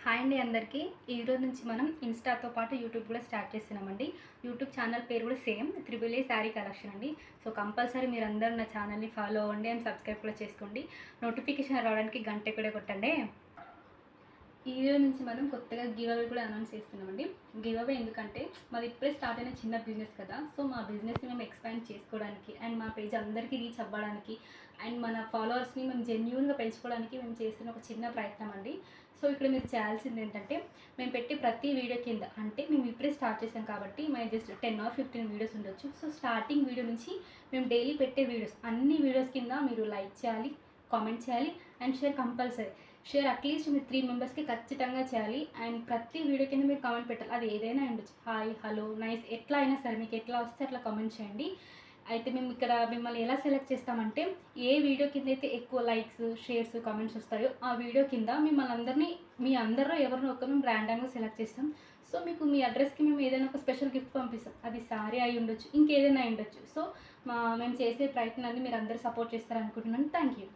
Hi అండి అందరికీ. ఈరోజు నుంచి మనం ఇన్‌స్టాతో పాటు యూట్యూబ్ కూడా స్టార్ట్ చేస్తున్నామండి. యూట్యూబ్ ఛానల్ పేరు కూడా same triple A sari collection అండి. సో కంపల్సరీ మీరందరూ నా ఛానల్ని ఫాలో అవ్వండి అండ్ సబ్స్క్రైబ్ కూడా చేసుకోండి. నోటిఫికేషన్ రావడానికి గంట కూడా కొట్టండి. ఈ రోజు నుంచి మనం కొత్తగా గివ్ అవే కూడా అనౌన్స్ చేస్తున్నామండి. గివ్ అవే ఎందుకంటే మాది ఇప్పుడే స్టార్ట్ అయిన చిన్న బిజినెస్ కదా. సో మా బిజినెస్ని మేము ఎక్స్పాండ్ చేసుకోవడానికి అండ్ మా పేజ్ అందరికీ రీచ్ అవ్వడానికి అండ్ మన ఫాలోవర్స్ని మేము జెన్యూన్గా పెంచుకోవడానికి మేము చేస్తున్న ఒక చిన్న ప్రయత్నం అండి. సో ఇక్కడ మీరు చేయాల్సింది ఏంటంటే మేము పెట్టే ప్రతి వీడియో కింద, అంటే మేము ఇప్పుడే స్టార్ట్ చేసాం కాబట్టి మేము జస్ట్ 10 or 15 వీడియోస్ ఉండొచ్చు. సో స్టార్టింగ్ వీడియో నుంచి మేము డైలీ పెట్టే వీడియోస్ అన్ని వీడియోస్ కింద మీరు లైక్ చేయాలి, కామెంట్ చేయాలి and share compulsory. Share at least మీరు 3 మెంబర్స్కి ఖచ్చితంగా చేయాలి. అండ్ ప్రతి వీడియో కింద మీరు కామెంట్ పెట్టాలి. అది ఏదైనా ఉండొచ్చు, హాయ్, హలో, నైస్, ఎట్లా అయినా సరే మీకు ఎట్లా వస్తే అట్లా కామెంట్ చేయండి. అయితే మేము ఇక్కడ మిమ్మల్ని ఎలా సెలెక్ట్ చేస్తామంటే ఏ వీడియో కింద అయితే ఎక్కువ లైక్స్, షేర్స్, కామెంట్స్ వస్తాయో ఆ వీడియో కింద మిమ్మల్ని అందరినీ, మీ అందరిలో ఎవరినో ఒకరు మేము ర్యాండమ్గా సెలెక్ట్ చేస్తాం. సో మీకు మీ అడ్రస్కి మేము ఏదైనా ఒక స్పెషల్ గిఫ్ట్ పంపిస్తాం. అది సారీ అయి ఉండొచ్చు, ఇంకేదైనా అయి ఉండొచ్చు. సో మేము చేసే ప్రయత్నాన్ని మీరు అందరూ సపోర్ట్ చేస్తారనుకుంటున్నాను. Thank you.